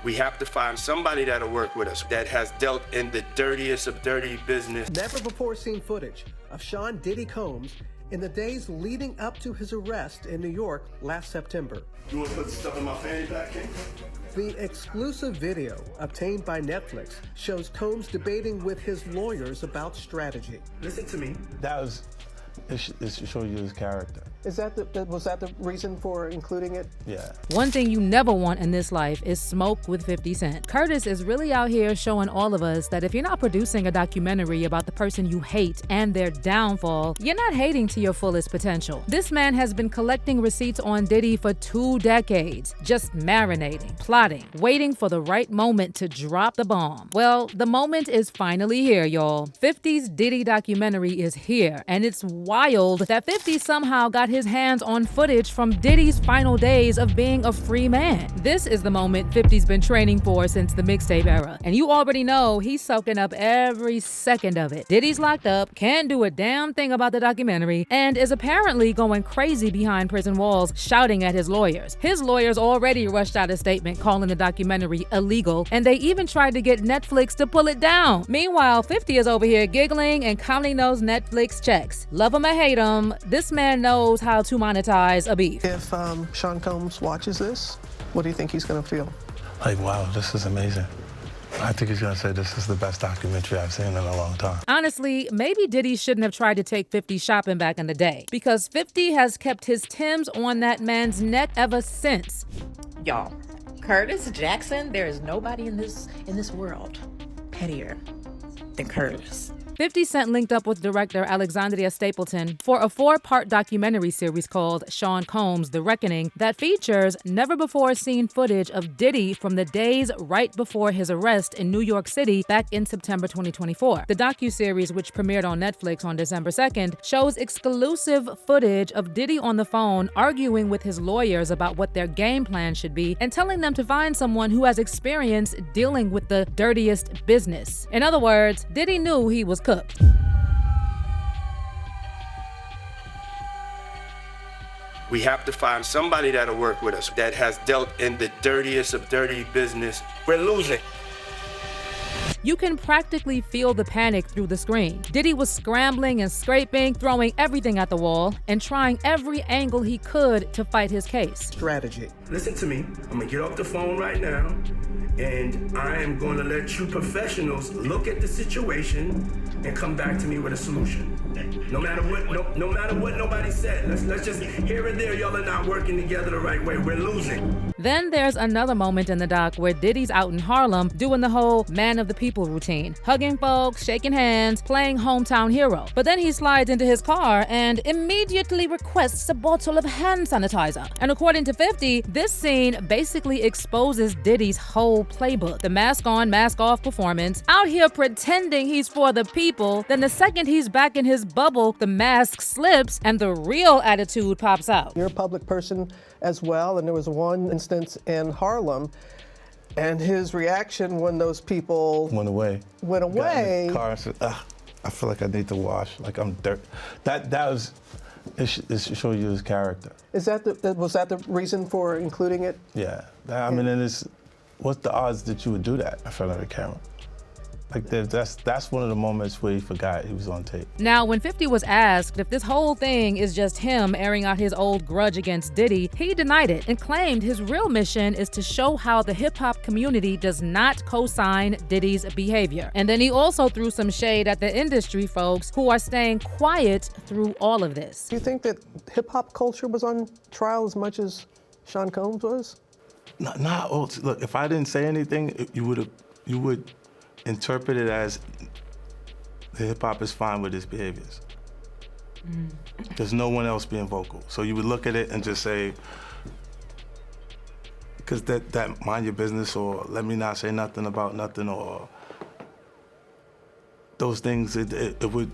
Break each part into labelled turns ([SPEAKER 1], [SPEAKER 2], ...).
[SPEAKER 1] We have to find somebody that'll work with us that has dealt in the dirtiest of dirty business.
[SPEAKER 2] Never before seen footage of Sean Diddy Combs in the days leading up to his arrest in New York last September.
[SPEAKER 1] You want to put the stuff in my fanny pack, King?
[SPEAKER 2] The exclusive video obtained by Netflix shows Combs debating with his lawyers about strategy.
[SPEAKER 1] Listen to me.
[SPEAKER 3] It should show you his character.
[SPEAKER 2] Was that the reason for including it?
[SPEAKER 3] Yeah.
[SPEAKER 4] One thing you never want in this life is smoke with 50 Cent. Curtis is really out here showing all of us that if you're not producing a documentary about the person you hate and their downfall, you're not hating to your fullest potential. This man has been collecting receipts on Diddy for 2 decades, just marinating, plotting, waiting for the right moment to drop the bomb. Well, the moment is finally here, y'all. 50's Diddy documentary is here, and it's wild that 50 somehow got his hands on footage from Diddy's final days of being a free man. This is the moment 50's been training for since the mixtape era, and you already know he's soaking up every second of it. Diddy's locked up, can't do a damn thing about the documentary, and is apparently going crazy behind prison walls, shouting at his lawyers. His lawyers already rushed out a statement calling the documentary illegal, and they even tried to get Netflix to pull it down. Meanwhile, 50 is over here giggling and counting those Netflix checks. Love him or hate him, this man knows how to monetize a beef.
[SPEAKER 2] If Sean Combs watches this, what do you think he's going to feel?
[SPEAKER 3] Like, wow, this is amazing. I think he's gonna say this is the best documentary I've seen in a long time.
[SPEAKER 4] Honestly, maybe Diddy shouldn't have tried to take 50 shopping back in the day, because 50 has kept his Timbs on that man's neck ever since.
[SPEAKER 5] Y'all, Curtis Jackson, there is nobody in this world pettier than Curtis.
[SPEAKER 4] 50 Cent linked up with director Alexandria Stapleton for a 4-part documentary series called Sean Combs: The Reckoning that features never-before-seen footage of Diddy from the days right before his arrest in New York City back in September 2024. The docuseries, which premiered on Netflix on December 2nd, shows exclusive footage of Diddy on the phone arguing with his lawyers about what their game plan should be and telling them to find someone who has experience dealing with the dirtiest business. In other words, Diddy knew he was cooked.
[SPEAKER 1] We have to find somebody that'll work with us that has dealt in the dirtiest of dirty business. We're losing.
[SPEAKER 4] You can practically feel the panic through the screen. Diddy was scrambling and scraping, throwing everything at the wall, and trying every angle he could to fight his case.
[SPEAKER 2] Strategy.
[SPEAKER 1] Listen to me. I'm gonna get off the phone right now, and I am going to let you professionals look at the situation and come back to me with a solution. No matter what nobody said. Let's just here and there, y'all are not working together the right way. We're losing.
[SPEAKER 4] Then there's another moment in the doc where Diddy's out in Harlem doing the whole man of the people routine, hugging folks, shaking hands, playing hometown hero. But then he slides into his car and immediately requests a bottle of hand sanitizer. And according to 50, this scene basically exposes Diddy's whole playbook. The mask on, mask off performance, out here pretending he's for the people, then the second he's back in his bubble, the mask slips and the real attitude pops out.
[SPEAKER 2] You're a public person as well, and there was one instance in Harlem, and his reaction when those people
[SPEAKER 3] Went away.
[SPEAKER 2] Got in
[SPEAKER 3] the car and said, I feel like I need to wash, like I'm dirt. It should show you his character.
[SPEAKER 2] was that the reason for including it?
[SPEAKER 3] Yeah, I mean, and what's the odds that you would do that in front of the camera? Like that's one of the moments where he forgot he was on tape.
[SPEAKER 4] Now, when 50 was asked if this whole thing is just him airing out his old grudge against Diddy, he denied it and claimed his real mission is to show how the hip-hop community does not co-sign Diddy's behavior. And then he also threw some shade at the industry folks who are staying quiet through all of this.
[SPEAKER 2] Do you think that hip-hop culture was on trial as much as Sean Combs was?
[SPEAKER 3] Look, if I didn't say anything, you would interpret it as the hip-hop is fine with his behaviors. There's no one else being vocal. So you would look at it and just say, because that mind your business, or let me not say nothing about nothing, or those things, it would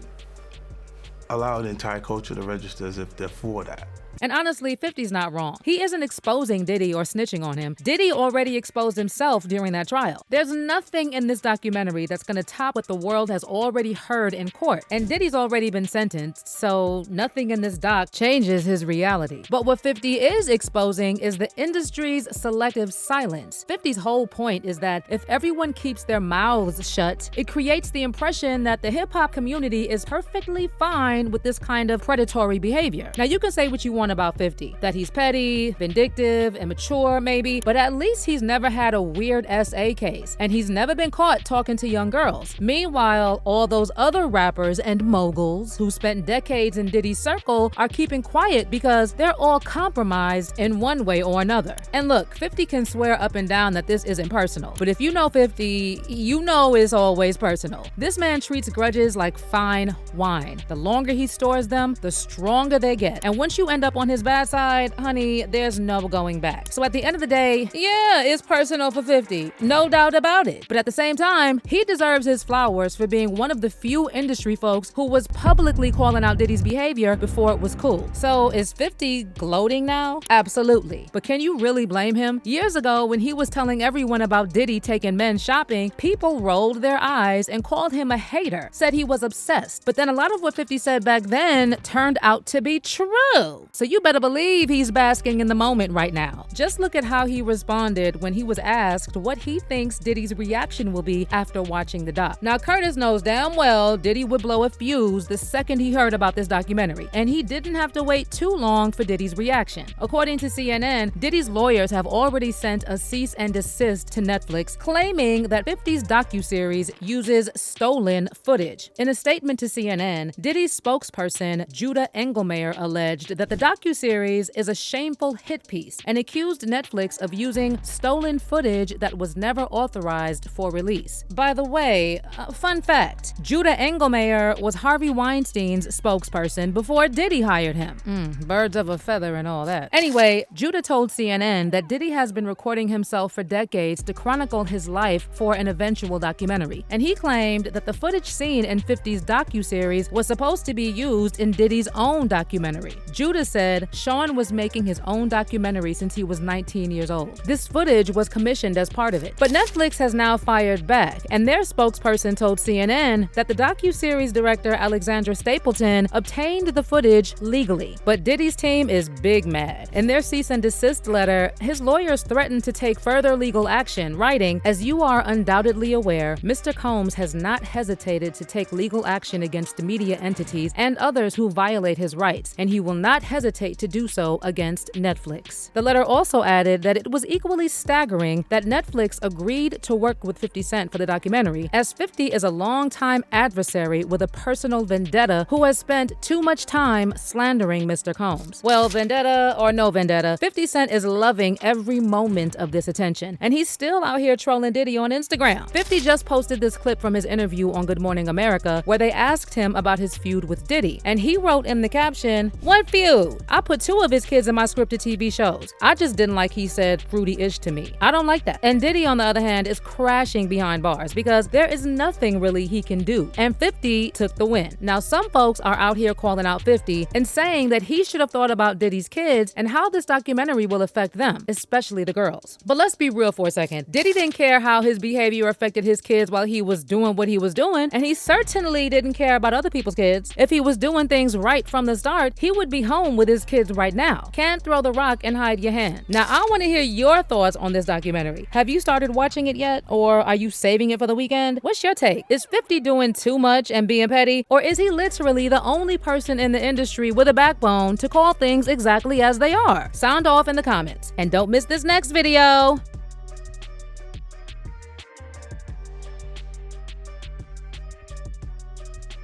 [SPEAKER 3] allow the entire culture to register as if they're for that.
[SPEAKER 4] And honestly, 50's not wrong. He isn't exposing Diddy or snitching on him. Diddy already exposed himself during that trial. There's nothing in this documentary that's gonna top what the world has already heard in court. And Diddy's already been sentenced, so nothing in this doc changes his reality. But what 50 is exposing is the industry's selective silence. 50's whole point is that if everyone keeps their mouths shut, it creates the impression that the hip-hop community is perfectly fine with this kind of predatory behavior. Now, you can say what you want about 50, that he's petty, vindictive, immature maybe, but at least he's never had a weird SA case, and he's never been caught talking to young girls. Meanwhile, all those other rappers and moguls who spent decades in Diddy's circle are keeping quiet because they're all compromised in one way or another. And look, 50 can swear up and down that this isn't personal, but if you know 50, you know it's always personal. This man treats grudges like fine wine. The longer he stores them, the stronger they get. And once you end up on his bad side, honey, there's no going back. So at the end of the day, yeah, it's personal for 50, no doubt about it. But at the same time, he deserves his flowers for being one of the few industry folks who was publicly calling out Diddy's behavior before it was cool. So is 50 gloating now? Absolutely. But can you really blame him? Years ago, when he was telling everyone about Diddy taking men shopping, people rolled their eyes and called him a hater, said he was obsessed. But then a lot of what 50 said back then turned out to be true. So you better believe he's basking in the moment right now. Just look at how he responded when he was asked what he thinks Diddy's reaction will be after watching the doc. Now, Curtis knows damn well Diddy would blow a fuse the second he heard about this documentary, and he didn't have to wait too long for Diddy's reaction. According to CNN, Diddy's lawyers have already sent a cease and desist to Netflix, claiming that 50's docuseries uses stolen footage. In a statement to CNN, Diddy's spokesperson, Judah Engelmayer, alleged that the docuseries is a shameful hit piece and accused Netflix of using stolen footage that was never authorized for release. By the way, fun fact, Judah Engelmayer was Harvey Weinstein's spokesperson before Diddy hired him. Birds of a feather and all that. Anyway, Judah told CNN that Diddy has been recording himself for decades to chronicle his life for an eventual documentary, and he claimed that the footage seen in 50's docuseries was supposed to be used in Diddy's own documentary. Judah said Sean was making his own documentary since he was 19 years old. This footage was commissioned as part of it. But Netflix has now fired back, and their spokesperson told CNN that the docuseries director Alexandra Stapleton obtained the footage legally. But Diddy's team is big mad. In their cease and desist letter, his lawyers threatened to take further legal action, writing, "As you are undoubtedly aware, Mr. Combs has not hesitated to take legal action against media entities and others who violate his rights, and he will not hesitate to do so against Netflix." The letter also added that it was equally staggering that Netflix agreed to work with 50 Cent for the documentary, as 50 is a longtime adversary with a personal vendetta who has spent too much time slandering Mr. Combs. Well, vendetta or no vendetta, 50 Cent is loving every moment of this attention, and he's still out here trolling Diddy on Instagram. 50 just posted this clip from his interview on Good Morning America where they asked him about his feud with Diddy, and he wrote in the caption, "What feud? I put 2 of his kids in my scripted TV shows. I just didn't like he said fruity-ish to me. I don't like that." And Diddy, on the other hand, is crashing behind bars because there is nothing really he can do, and 50 took the win. Now, some folks are out here calling out 50 and saying that he should have thought about Diddy's kids and how this documentary will affect them, especially the girls. But let's be real for a second. Diddy didn't care how his behavior affected his kids while he was doing what he was doing, and he certainly didn't care about other people's kids. If he was doing things right from the start, he would be home with his kids right now. Can't throw the rock and hide your hand. Now, I want to hear your thoughts on this documentary. Have you started watching it yet, or are you saving it for the weekend? What's your take? Is 50 doing too much and being petty, or is he literally the only person in the industry with a backbone to call things exactly as they are? Sound off in the comments, and don't miss this next video.